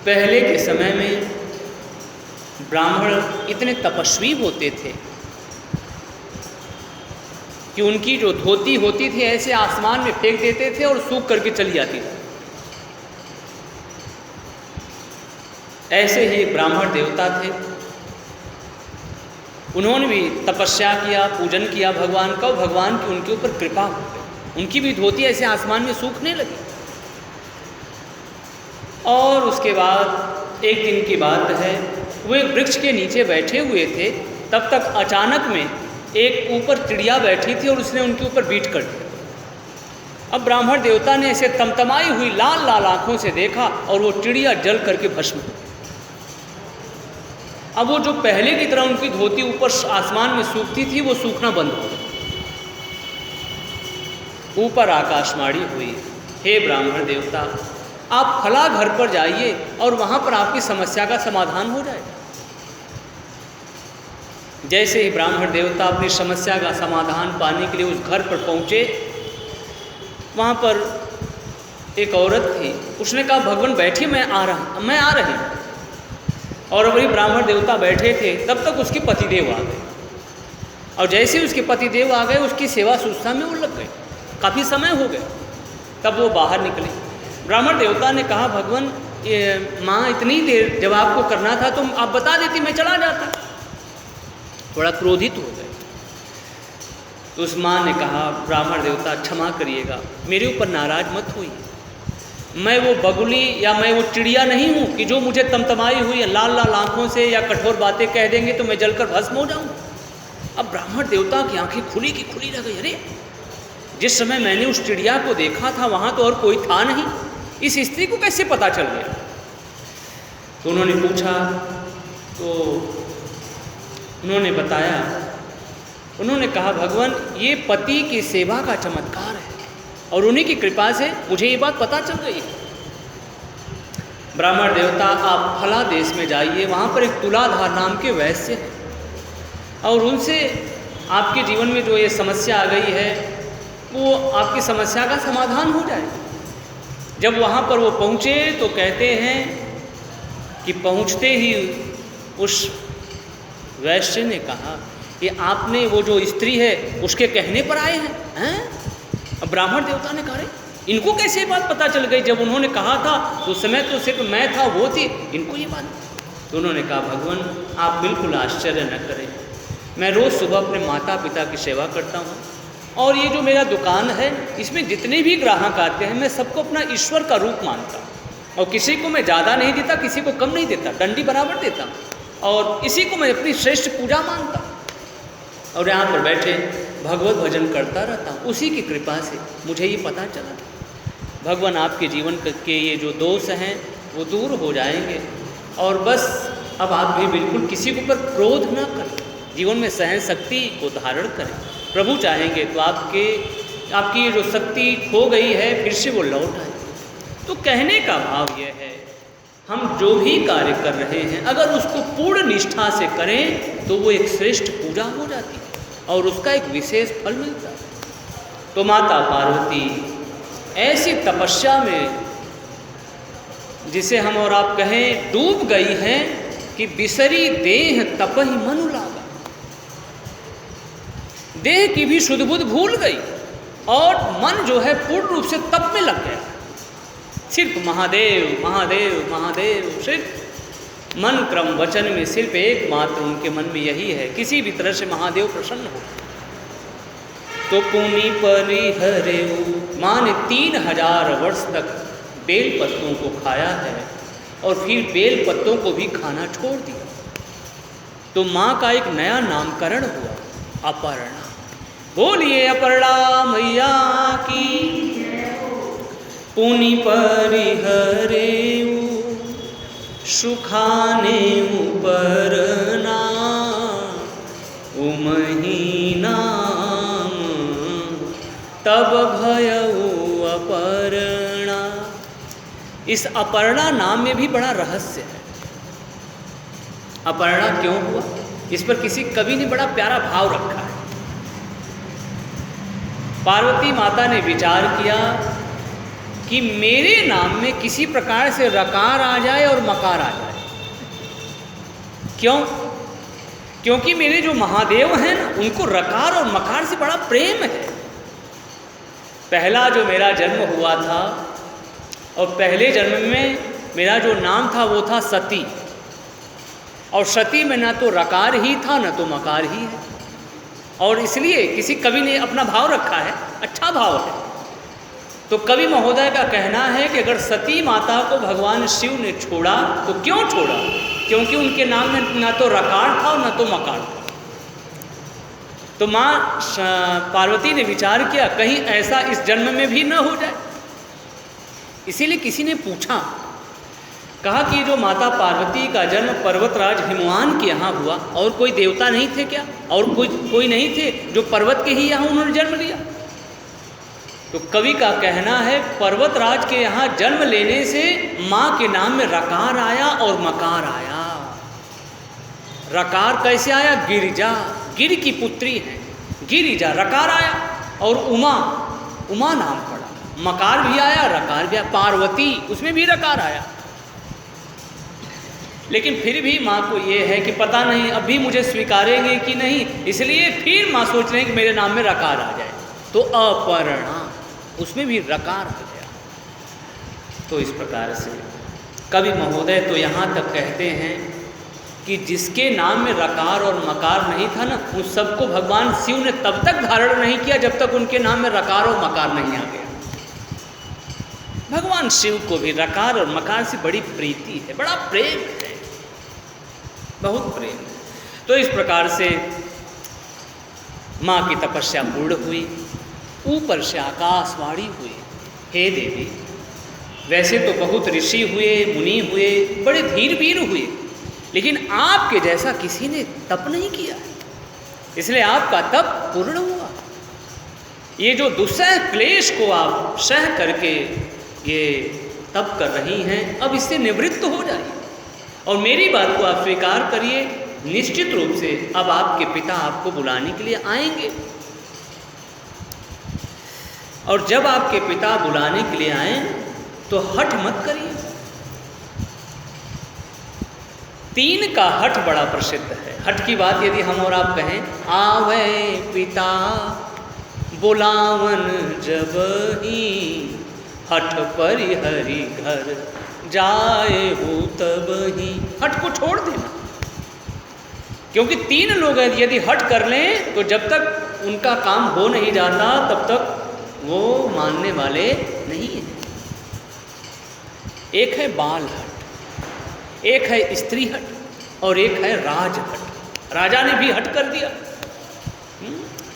पहले के समय में ब्राह्मण इतने तपस्वी होते थे कि उनकी जो धोती होती थी ऐसे आसमान में फेंक देते थे और सूख करके चली जाती थी। ऐसे ही एक ब्राह्मण देवता थे, उन्होंने भी तपस्या किया, पूजन किया भगवान का, भगवान की उनके ऊपर कृपा हो गई, उनकी भी धोती ऐसे आसमान में सूखने लगी। और उसके बाद एक दिन की बात है, वो एक वृक्ष के नीचे बैठे हुए थे, तब तक अचानक में एक ऊपर चिड़िया बैठी थी और उसने उनके ऊपर बीट कर दिया। अब ब्राह्मण देवता ने ऐसे तमतमाई हुई लाल लाल आंखों से देखा और वो चिड़िया जल करके भस्म हो गई। अब वो जो पहले की तरह उनकी धोती ऊपर आसमान में सूखती थी वो सूखना बंद हो गई। ऊपर आकाशवाणी हुई, हे ब्राह्मण देवता, आप फला घर पर जाइए और वहाँ पर आपकी समस्या का समाधान हो जाएगा। जैसे ही ब्राह्मण देवता अपनी समस्या का समाधान पाने के लिए उस घर पर पहुँचे, वहाँ पर एक औरत थी, उसने कहा भगवान बैठिए, मैं आ रही। और वही ब्राह्मण देवता बैठे थे, तब तक उसके पतिदेव आ गए। और जैसे ही उसके पतिदेव आ गए, उसकी सेवा शुश्रूषा में वो लग गए, काफ़ी समय हो गया। तब वो बाहर निकले। ब्राह्मण देवता ने कहा भगवान, माँ इतनी देर जब आपको करना था तो आप बता देती, मैं चला जाता। थोड़ा क्रोधित हो गए। तो उस माँ ने कहा ब्राह्मण देवता क्षमा करिएगा, मेरे ऊपर नाराज मत होइए, मैं वो बगुली या मैं वो चिड़िया नहीं हूँ कि जो मुझे तमतमाई हुई लाल लाल आंखों से या कठोर बातें कह देंगे तो मैं जलकर भस्म हो जाऊँ। अब ब्राह्मण देवता की आंखें खुली की खुली रह गई। अरे, जिस समय मैंने उस चिड़िया को देखा था वहाँ तो और कोई था नहीं, इस स्त्री को कैसे पता चल गया? तो उन्होंने पूछा, तो उन्होंने बताया, उन्होंने कहा भगवान ये पति की सेवा का चमत्कार है और उन्हीं की कृपा से मुझे ये बात पता चल गई। ब्राह्मण देवता आप फला देश में जाइए, वहाँ पर एक तुलाधार नाम के वैश्य है और उनसे आपके जीवन में जो ये समस्या आ गई है वो आपकी समस्या का समाधान हो जाए। जब वहाँ पर वो पहुँचे तो कहते हैं कि पहुँचते ही उस वैश्य ने कहा कि आपने वो जो स्त्री है उसके कहने पर आए हैं? अब ब्राह्मण देवता ने कहा इनको कैसे बात पता चल गई? जब उन्होंने कहा था तो उस समय तो सिर्फ मैं था, वो थी, इनको ये बात। तो उन्होंने कहा भगवान आप बिल्कुल आश्चर्य न करें, मैं रोज़ सुबह अपने माता पिता की सेवा करता हूँ और ये जो मेरा दुकान है इसमें जितने भी ग्राहक आते हैं मैं सबको अपना ईश्वर का रूप मानता हूँ और किसी को मैं ज़्यादा नहीं देता, किसी को कम नहीं देता, डंडी बराबर देता हूँ और इसी को मैं अपनी श्रेष्ठ पूजा मानता हूँ और यहाँ पर बैठे भगवत भजन करता रहता हूँ। उसी की कृपा से मुझे ये पता चला भगवान आपके जीवन के ये जो दोष हैं वो दूर हो जाएंगे और बस अब आप भी बिल्कुल किसी के ऊपर क्रोध ना करें, जीवन में सहन शक्ति को धारण करें। प्रभु चाहेंगे तो आपकी ये जो शक्ति खो गई है फिर से वो लौट आए। तो कहने का भाव यह है, हम जो भी कार्य कर रहे हैं अगर उसको पूर्ण निष्ठा से करें तो वो एक श्रेष्ठ पूजा हो जाती है और उसका एक विशेष फल मिलता है। तो माता पार्वती ऐसी तपस्या में जिसे हम और आप कहें डूब गई हैं कि बिसरी देह तपहि मनु लागा, देह की भी शुद्ध बुद्ध भूल गई और मन जो है पूर्ण रूप से तप में लग गया। सिर्फ महादेव महादेव महादेव, सिर्फ मन क्रम वचन में सिर्फ एकमात्र उनके मन में यही है, किसी भी तरह से महादेव प्रसन्न हो। तो पुनि परिहरेऊ, माँ ने 3000 वर्ष तक बेल पत्तों को खाया है और फिर बेल पत्तों को भी खाना छोड़ दिया। तो माँ का एक नया नामकरण हुआ, अपर्णा। बोलिए अपर्णा मैया की। पुनि परिहरेऊ सुखाने उपरना उमही नाम तब भयउ अपर्णा। इस अपर्णा नाम में भी बड़ा रहस्य है। अपर्णा क्यों हुआ, इस पर किसी कवि ने बड़ा प्यारा भाव रखा है। पार्वती माता ने विचार किया कि मेरे नाम में किसी प्रकार से रकार आ जाए और मकार आ जाए। क्यों? क्योंकि मेरे जो महादेव हैं ना, उनको रकार और मकार से बड़ा प्रेम है। पहला जो मेरा जन्म हुआ था, और पहले जन्म में मेरा जो नाम था वो था सती, और सती में ना तो रकार ही था ना तो मकार ही है। और इसलिए किसी कवि ने अपना भाव रखा है, अच्छा भाव है। तो कवि महोदय का कहना है कि अगर सती माता को भगवान शिव ने छोड़ा तो क्यों छोड़ा? क्योंकि उनके नाम में ना तो रकार था और ना तो मकार था। तो माँ पार्वती ने विचार किया कहीं ऐसा इस जन्म में भी न हो जाए। इसीलिए किसी ने पूछा, कहा कि जो माता पार्वती का जन्म पर्वतराज हिमवान के यहाँ हुआ, और कोई देवता नहीं थे क्या? और कोई नहीं थे जो पर्वत के ही यहाँ उन्होंने जन्म लिया? तो कवि का कहना है पर्वतराज के यहाँ जन्म लेने से माँ के नाम में रकार आया और मकार आया। रकार कैसे आया? गिरिजा, गिर की पुत्री है गिरिजा, रकार आया। और उमा, उमा नाम पड़ा, मकार भी आया रकार भी आया। पार्वती, उसमें भी रकार आया। लेकिन फिर भी माँ को ये है कि पता नहीं अभी मुझे स्वीकारेंगे कि नहीं, इसलिए फिर माँ सोच रहे हैं कि मेरे नाम में रकार आ जाए। तो अपर्णा, उसमें भी रकार आ गया। तो इस प्रकार से कवि महोदय तो यहाँ तक कहते हैं कि जिसके नाम में रकार और मकार नहीं था ना, उन सबको भगवान शिव ने तब तक धारण नहीं किया जब तक उनके नाम में रकार और मकार नहीं आ गया। भगवान शिव को भी रकार और मकार से बड़ी प्रीति है, बड़ा प्रेम है, बहुत प्रेम। तो इस प्रकार से माँ की तपस्या पूर्ण हुई, ऊपर से आकाशवाणी हुई, हे देवी, वैसे तो बहुत ऋषि हुए, मुनि हुए, बड़े धीर वीर हुए, लेकिन आपके जैसा किसी ने तप नहीं किया, इसलिए आपका तप पूर्ण हुआ। ये जो दुस्सह क्लेश को आप सह करके ये तप कर रही हैं, अब इससे निवृत्त हो जाइए और मेरी बात को आप स्वीकार करिए। निश्चित रूप से अब आपके पिता आपको बुलाने के लिए आएंगे, और जब आपके पिता बुलाने के लिए आए तो हठ मत करिए। 3 का हठ बड़ा प्रसिद्ध है। हठ की बात यदि हम और आप कहें, आवे पिता बुलावन जब ही, हठ परिहरि घर जाए हो तब ही। हठ को छोड़ देना, क्योंकि 3 लोग यदि हठ कर लें तो जब तक उनका काम हो नहीं जाता तब तक वो मानने वाले नहीं हैं। एक है बाल हट, एक है स्त्री हट, और एक है राज हट। राजा ने भी हट कर दिया।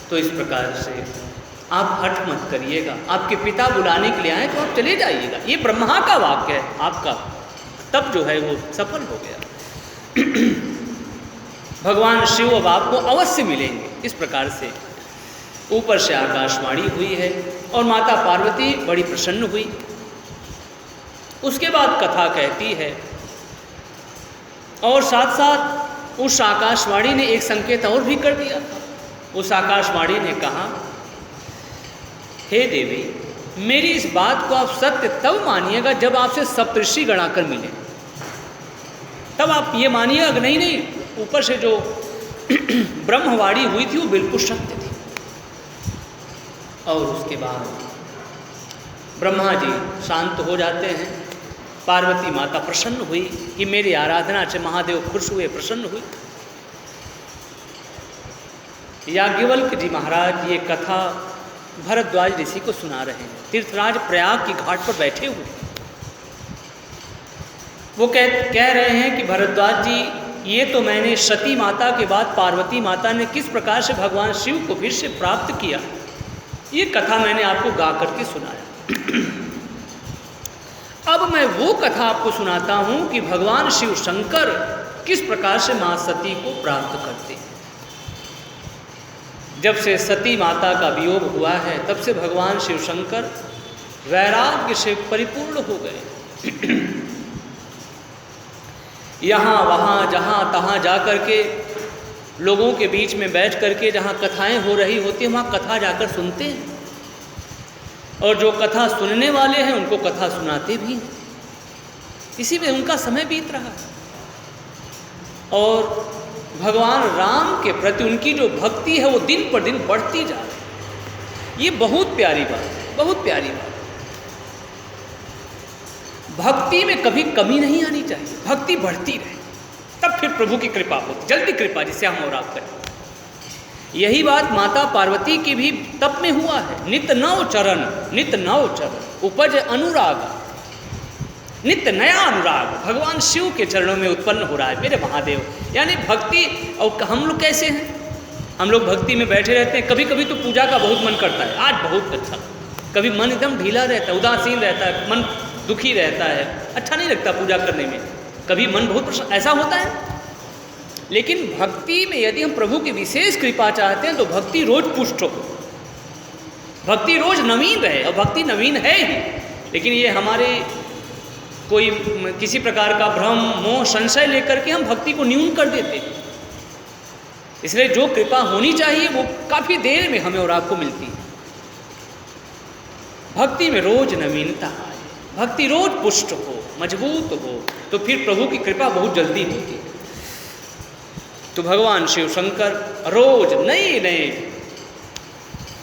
तो इस प्रकार से आप हट मत करिएगा। आपके पिता बुलाने के लिए आए तो आप चले जाइएगा। ये ब्रह्मा का वाक्य है, आपका तब जो है वो सफल हो गया। भगवान शिव अब आपको अवश्य मिलेंगे। इस प्रकार से ऊपर से आकाशवाणी हुई है और माता पार्वती बड़ी प्रसन्न हुई। उसके बाद कथा कहती है, और साथ साथ उस आकाशवाणी ने एक संकेत और भी कर दिया। उस आकाशवाणी ने कहा, हे देवी, मेरी इस बात को आप सत्य तब मानिएगा जब आपसे सप्तऋषि गण आकर मिले, तब आप ये मानिएगा। नहीं नहीं, ऊपर से जो ब्रह्मवाणी हुई थी वो बिल्कुल सत्य थी। और उसके बाद ब्रह्मा जी शांत हो जाते हैं। पार्वती माता प्रसन्न हुई कि मेरी आराधना से महादेव खुश हुए, प्रसन्न हुई। याज्ञवल्क्य जी महाराज ये कथा भरद्वाज ऋषि को सुना रहे हैं। तीर्थराज प्रयाग की घाट पर बैठे हुए, वो कह रहे हैं कि भरद्वाज जी, ये तो मैंने सती माता के बाद पार्वती माता ने किस प्रकार से भगवान शिव को फिर से प्राप्त किया, ये कथा मैंने आपको गा करके सुनाया। अब मैं वो कथा आपको सुनाता हूं कि भगवान शिव शंकर किस प्रकार से मां सती को प्राप्त करते हैं। जब से सती माता का वियोग हुआ है तब से भगवान शिव शंकर वैराग्य से परिपूर्ण हो गए। यहाँ वहाँ जहाँ तहाँ जा कर के लोगों के बीच में बैठ करके जहाँ कथाएं हो रही होती हैं वहाँ कथा जाकर सुनते हैं, और जो कथा सुनने वाले हैं उनको कथा सुनाते भी हैं। इसी में उनका समय बीत रहा है। और भगवान राम के प्रति उनकी जो भक्ति है वो दिन पर दिन बढ़ती जा रही है। ये बहुत प्यारी बात है, बहुत प्यारी बात। भक्ति में कभी कमी नहीं आनी चाहिए, भक्ति बढ़ती रहे, तब फिर प्रभु की कृपा होती, जल्दी कृपा जिसे हम और आप करें। यही बात माता पार्वती की भी तप में हुआ है। नित नव चरण, नित नव चरण उपज अनुराग, नित्य नया अनुराग भगवान शिव के चरणों में उत्पन्न हो रहा है मेरे महादेव। यानी भक्ति, और हम लोग कैसे हैं, हम लोग भक्ति में बैठे रहते हैं, कभी कभी तो पूजा का बहुत मन करता है, आज बहुत अच्छा, कभी मन एकदम ढीला रहता है, उदासीन रहता है, मन दुखी रहता है, अच्छा नहीं लगता पूजा करने में, कभी मन बहुत प्रसन्न, ऐसा होता है। लेकिन भक्ति में यदि हम प्रभु की विशेष कृपा चाहते हैं तो भक्ति रोज पुष्ट हो, भक्ति रोज नवीन रहे, और भक्ति नवीन है ही। लेकिन ये हमारे कोई किसी प्रकार का भ्रम, मोह, संशय लेकर के हम भक्ति को न्यून कर देते हैं। इसलिए जो कृपा होनी चाहिए वो काफ़ी देर में हमें और आपको मिलती है। भक्ति में रोज नवीनता आए, भक्ति रोज पुष्ट हो, मजबूत हो, तो फिर प्रभु की कृपा बहुत जल्दी होती है। तो भगवान शिव शंकर रोज नए नए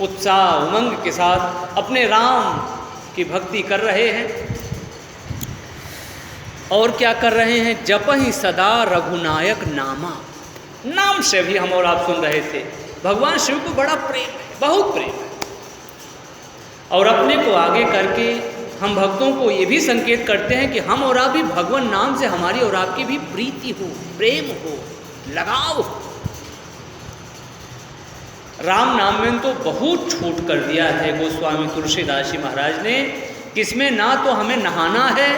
उत्साह उमंग के साथ अपने राम की भक्ति कर रहे हैं। और क्या कर रहे हैं, जपहि सदा रघुनायक नामा, नाम से भी हम और आप सुन रहे थे। भगवान शिव को बड़ा प्रेम है, बहुत प्रेम है। और अपने को आगे करके हम भक्तों को ये भी संकेत करते हैं कि हम और आप भी भगवान नाम से हमारी और आपकी भी प्रीति हो, प्रेम हो, लगाव। राम नाम में तो बहुत छूट कर दिया है गोस्वामी तुलसीदास जी महाराज ने, किसमें ना तो हमें नहाना है,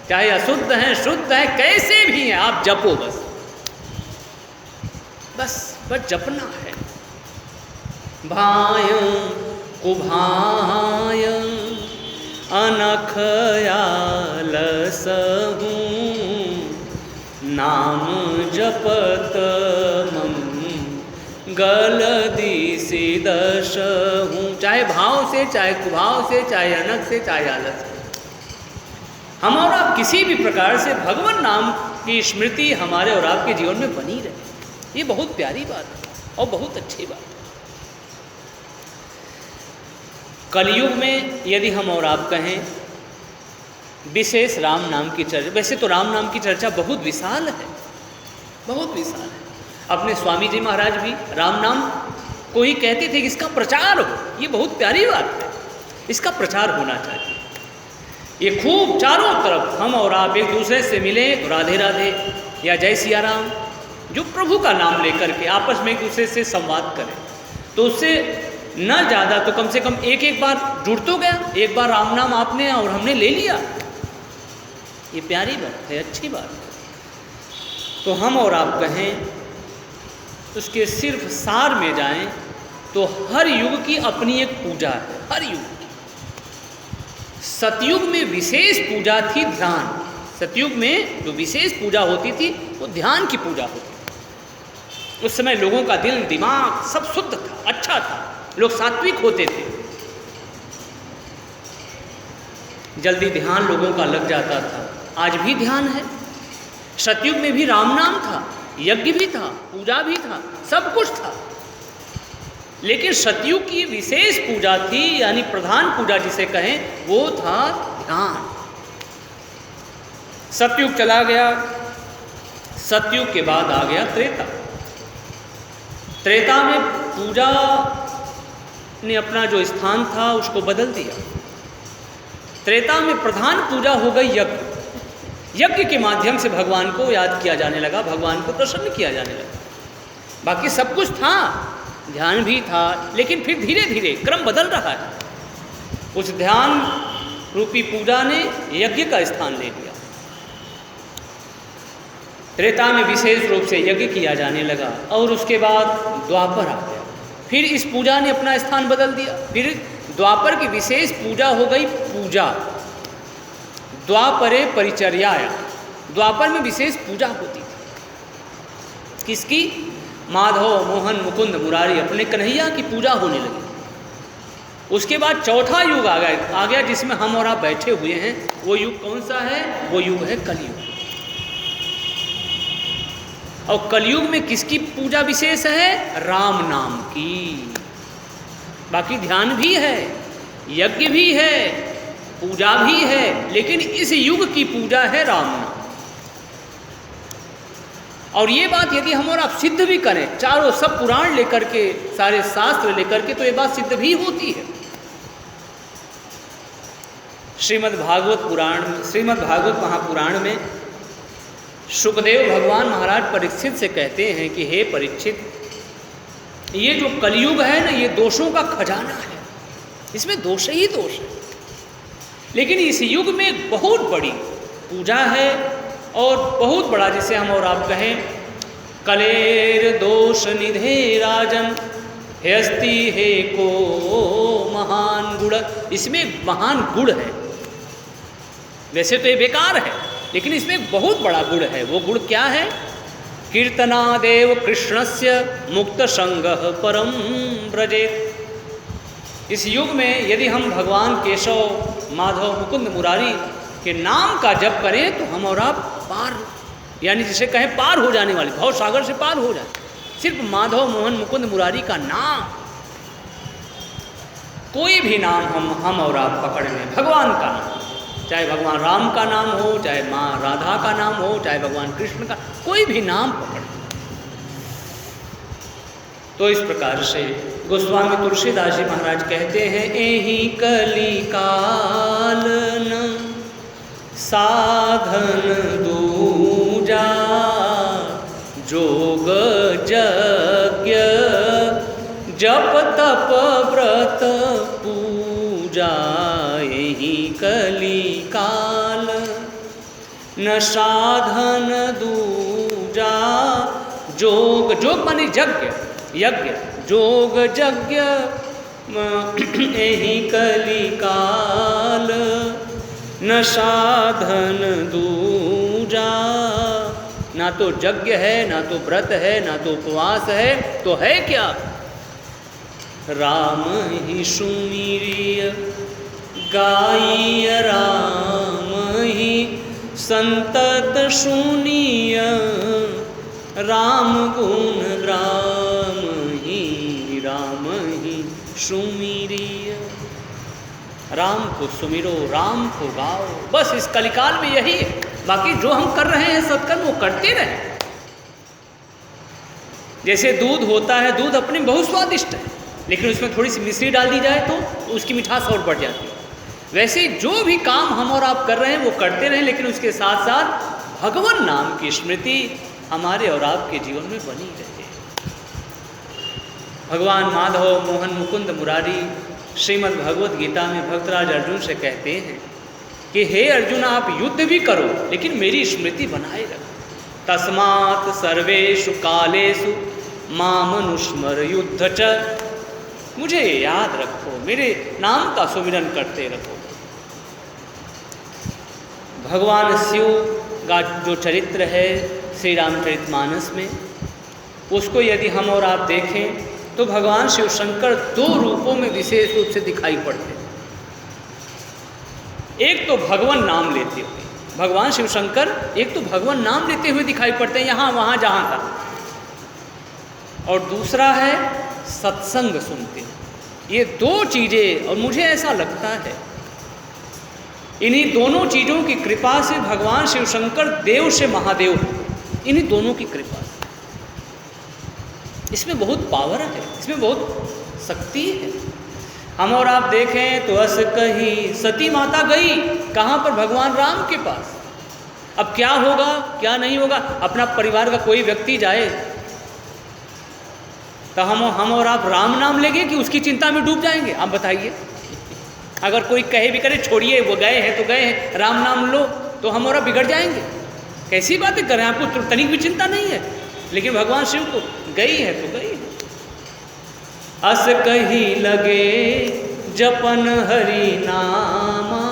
चाहे अशुद्ध है शुद्ध है कैसे भी हैं, आप जपो बस, बस बस जपना है। भायं कुभायं अनख आलसहूँ, नाम जपत मंगल दिसिदशहूँ। चाहे भाव से, चाहे कुभाव से, चाहे अनख से, चाहे आलस से, हम और आप किसी भी प्रकार से भगवान नाम की स्मृति हमारे और आपके जीवन में बनी रहे। ये बहुत प्यारी बात है और बहुत अच्छी बात है। कलयुग में यदि हम और आप कहें विशेष राम नाम की चर्चा, वैसे तो राम नाम की चर्चा बहुत विशाल है, बहुत विशाल है। अपने स्वामी जी महाराज भी राम नाम को ही कहते थे कि इसका प्रचार हो। ये बहुत प्यारी बात है, इसका प्रचार होना चाहिए। ये खूब चारों तरफ हम और आप एक दूसरे से मिले तो राधे राधे या जय सिया राम, जो प्रभु का नाम लेकर के आपस में एक दूसरे से संवाद करें, तो उससे न ज़्यादा तो कम से कम एक एक बार जुड़ तो गया, एक बार राम नाम आपने और हमने ले लिया। ये प्यारी बात है, अच्छी बात है। तो हम और आप कहें उसके सिर्फ सार में जाएं तो हर युग की अपनी एक पूजा है, हर युग की। सतयुग में विशेष पूजा थी ध्यान, सतयुग में जो विशेष पूजा होती थी वो ध्यान की पूजा होती थी। उस समय लोगों का दिल दिमाग सब शुद्ध था, अच्छा था, लोग सात्विक होते थे, जल्दी ध्यान लोगों का लग जाता था। आज भी ध्यान है, सतयुग में भी राम नाम था, यज्ञ भी था, पूजा भी था, सब कुछ था। लेकिन सतयुग की विशेष पूजा थी, यानी प्रधान पूजा जिसे कहें, वो था ध्यान। सतयुग चला गया, सतयुग के बाद आ गया त्रेता। त्रेता में पूजा ने अपना जो स्थान था उसको बदल दिया। त्रेता में प्रधान पूजा हो गई यज्ञ। यज्ञ के माध्यम से भगवान को याद किया जाने लगा, भगवान को प्रसन्न किया जाने लगा। बाकी सब कुछ था, ध्यान भी था, लेकिन फिर धीरे धीरे क्रम बदल रहा है। उस ध्यान रूपी पूजा ने यज्ञ का स्थान ले लिया। त्रेता में विशेष रूप से यज्ञ किया जाने लगा और उसके बाद द्वापर आ गया, फिर इस पूजा ने अपना स्थान बदल दिया। फिर द्वापर की विशेष पूजा हो गई पूजा, द्वापरे परिचर्याया। द्वापर में विशेष पूजा होती थी। किसकी? माधव मोहन मुकुंद मुरारी, अपने कन्हैया की पूजा होने लगी। उसके बाद चौथा युग आ गया जिसमें हम और आप बैठे हुए हैं। वो युग कौन सा है? वो युग है कलयुग। और कलयुग में किसकी पूजा विशेष है? राम नाम की। बाकी ध्यान भी है, यज्ञ भी है, पूजा भी है, लेकिन इस युग की पूजा है राम नाम। और ये बात यदि हम और आप सिद्ध भी करें, चारों सब पुराण लेकर के, सारे शास्त्र लेकर के, तो ये बात सिद्ध भी होती है। श्रीमद् भागवत महापुराण में शुकदेव भगवान महाराज परीक्षित से कहते हैं कि हे परीक्षित, ये जो कलयुग है ना, ये दोषों का खजाना है, इसमें दोष ही दोष है। लेकिन इस युग में एक बहुत बड़ी पूजा है और बहुत बड़ा, जिसे हम और आप कहें, कलेर दोष निधे राजन हे अस्ति हे को महान गुण। इसमें एक महान गुण है। वैसे तो ये बेकार है, लेकिन इसमें एक बहुत बड़ा गुण है। वो गुण क्या है? कीर्तनादेव कृष्णस्य मुक्त संगः परम व्रजेत। इस युग में यदि हम भगवान केशव माधव मुकुंद मुरारी के नाम का जप करें तो हम और आप पार, यानी जिसे कहें पार हो जाने वाले, भव सागर से पार हो जाए। सिर्फ माधव मोहन मुकुंद मुरारी का नाम, कोई भी नाम हम और आप पकड़ लें, भगवान का नाम, चाहे भगवान राम का नाम हो, चाहे माँ राधा का नाम हो, चाहे भगवान कृष्ण का, कोई भी नाम पकड़। तो इस प्रकार से गोस्वामी तुलसीदास जी महाराज कहते हैं, एहि कली काल न साधन दूजा, जोग यज्ञ जप तप व्रत पूजा। एहि कली काल न साधन दूजा, जोग माने यज्ञ, जोग यज्ञ एहि कली काल न साधन दूजा। ना तो यज्ञ है, ना तो व्रत है, ना तो उपवास है, तो है क्या? राम ही सुमिरिय गाइय, राम ही संतत सुनिय, राम गुण राम ही सुमिरिय। राम को सुमिरो, राम को गाओ, बस इस कलिकाल में यही है। बाकी जो हम कर रहे हैं सत्कर्म, वो करते रहें। जैसे दूध होता है, दूध अपने में बहुत स्वादिष्ट है, लेकिन उसमें थोड़ी सी मिश्री डाल दी जाए तो उसकी मिठास और बढ़ जाती है। वैसे जो भी काम हम और आप कर रहे हैं वो करते रहें, लेकिन उसके साथ साथ भगवान नाम की स्मृति हमारे और आपके जीवन में बनी रहे। भगवान माधव मोहन मुकुंद मुरारी श्रीमद् भगवत गीता में भक्तराज अर्जुन से कहते हैं कि हे अर्जुन, आप युद्ध भी करो लेकिन मेरी स्मृति बनाए रखो। तस्मात् सर्वेषु कालेषु मामनुस्मर युद्ध च। मुझे याद रखो, मेरे नाम का सुमिरन करते रहो। भगवान शिव का जो चरित्र है श्री रामचरितमानस में, उसको यदि हम और आप देखें तो भगवान शिव शंकर दो रूपों में विशेष रूप से दिखाई पड़ते हैं। एक तो भगवान नाम लेते हुए, भगवान शिव शंकर एक तो भगवान नाम लेते हुए दिखाई पड़ते हैं यहाँ वहाँ जहाँ का, और दूसरा है सत्संग सुनते हैं। ये दो चीज़ें, और मुझे ऐसा लगता है इन्हीं दोनों चीज़ों की कृपा से भगवान शिव शंकर देव से महादेव, इन्हीं दोनों की कृपा से। इसमें बहुत पावर है, इसमें बहुत शक्ति है। हम और आप देखें तो अस कही सती माता गई कहाँ पर? भगवान राम के पास। अब क्या होगा क्या नहीं होगा, अपना परिवार का कोई व्यक्ति जाए तो हम और आप राम नाम लेंगे कि उसकी चिंता में डूब जाएंगे? आप बताइए। अगर कोई कहे भी करे छोड़िए वो गए हैं तो गए हैं, राम नाम लो, तो हम और बिगड़ जाएंगे। कैसी बातें करें, आपको तनिक भी चिंता नहीं है। लेकिन भगवान शिव को गई है तो गई है। अस कही लगे जपन हरि नामा,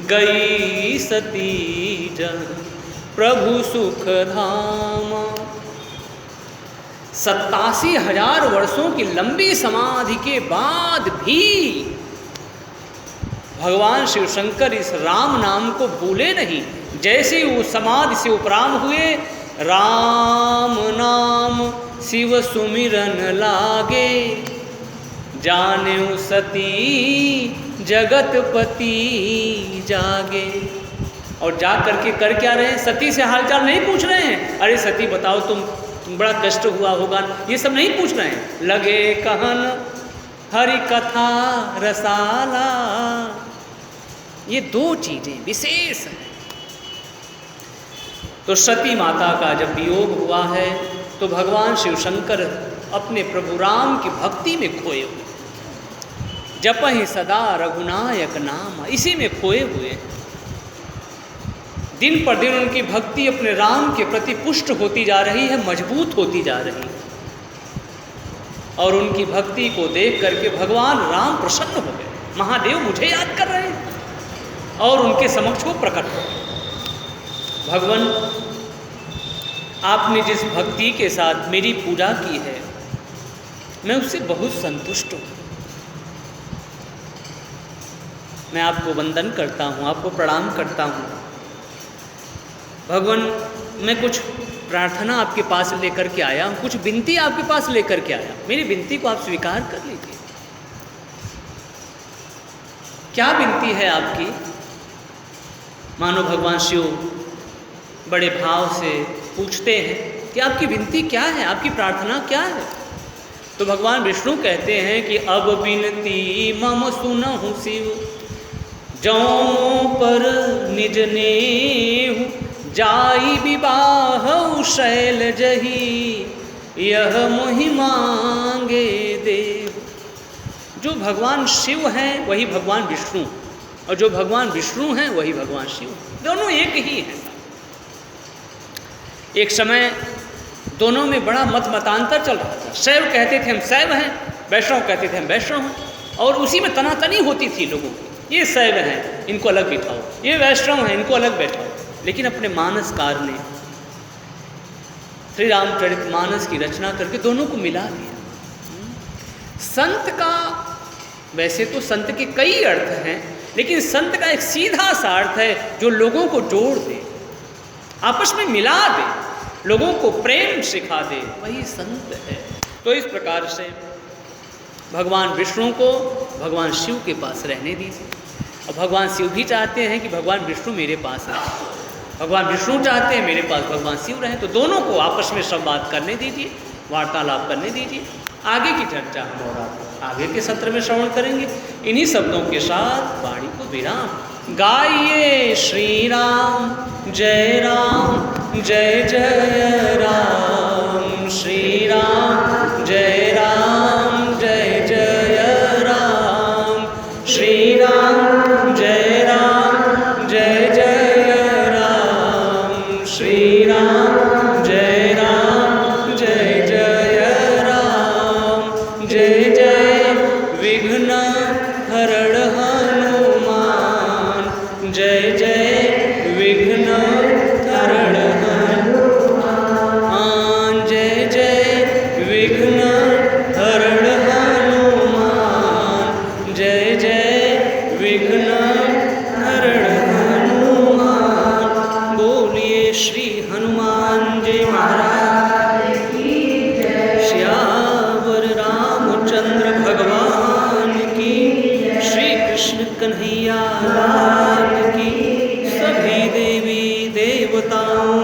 गई सती जन प्रभु सुख धामा। 87,000 वर्षों की लंबी समाधि के बाद भी भगवान शिव शंकर इस राम नाम को भूले नहीं। जैसे वो समाधि से उपराम हुए, राम नाम शिव सुमिरन लागे, जाने सती जगतपति जागे। और जा करके कर क्या रहे हैं? सती से हालचाल नहीं पूछ रहे हैं, अरे सती बताओ तुम बड़ा कष्ट हुआ होगा, ये सब नहीं पूछ रहे हैं। लगे कहन हरि कथा रसाला, ये 2 चीजें विशेष हैं। तो सती माता का जब वियोग हुआ है तो भगवान शिव शंकर अपने प्रभु राम की भक्ति में खोए हुए, जपहि सदा रघुनायक नाम, इसी में खोए हुए। दिन पर दिन उनकी भक्ति अपने राम के प्रति पुष्ट होती जा रही है, मजबूत होती जा रही है। और उनकी भक्ति को देख करके भगवान राम प्रसन्न हो गए। महादेव मुझे याद कर रहे हैं, और उनके समक्ष वो प्रकट हो गए। भगवान, आपने जिस भक्ति के साथ मेरी पूजा की है, मैं उससे बहुत संतुष्ट हूँ। मैं आपको वंदन करता हूँ, आपको प्रणाम करता हूँ। भगवान, मैं कुछ प्रार्थना आपके पास लेकर के आया हूँ, कुछ विनती आपके पास लेकर के आया। मेरी विनती को आप स्वीकार कर लीजिए। क्या विनती है आपकी? मानो भगवान शिव बड़े भाव से पूछते हैं कि आपकी विनती क्या है, आपकी प्रार्थना क्या है? तो भगवान विष्णु कहते हैं कि अब विनती मम सुनहु शिव, जौं पर निज नेहु, जाई विवाह शैल जही, यह मोहि मांगे देव। जो भगवान शिव हैं वही भगवान विष्णु, और जो भगवान विष्णु हैं वही भगवान शिव, दोनों एक ही हैं। एक समय दोनों में बड़ा मतांतर चल रहा था। शैव कहते थे हम शैव हैं, वैष्णव कहते थे हम वैष्णव हैं, और उसी में तनातनी होती थी लोगों की। ये शैव हैं, इनको अलग बिठाओ, ये वैष्णव हैं, इनको अलग बैठाओ। लेकिन अपने मानसकार ने श्री रामचरितमानस की रचना करके दोनों को मिला दिया। संत का, वैसे तो संत के कई अर्थ हैं, लेकिन संत का एक सीधा सा अर्थ है जो लोगों को जोड़ दे, आपस में मिला दे, लोगों को प्रेम सिखा दे, वही संत है। तो इस प्रकार से भगवान विष्णु को भगवान शिव के पास रहने दीजिए, और भगवान शिव भी चाहते हैं कि भगवान विष्णु मेरे पास रहें, भगवान विष्णु चाहते हैं मेरे पास भगवान शिव रहें। तो दोनों को आपस में संवाद करने दीजिए, वार्तालाप करने दीजिए। आगे की चर्चा हम और आप आगे के सत्र में श्रवण करेंगे। इन्हीं शब्दों के साथ वाणी को विराम। गाइए श्री राम जय राम, जय जय राम, श्री राम जय राम, जय जय राम, श्री राम जय राम, जय जय राम, श्री राम जय राम, जय जय राम, जय जय विघ्न हरण हनुमान, जय जय विघ्न हरण हनुमान, जय जय विघ्न हरण हनुमान, जय जय विघ्न हरण हनुमान। बोलिए श्री हनुमान जी महाराज की जय, श्यावर रामचंद्र भगवान की, श्री कृष्ण कन्हैया लाल की, सभी देवी देवताओं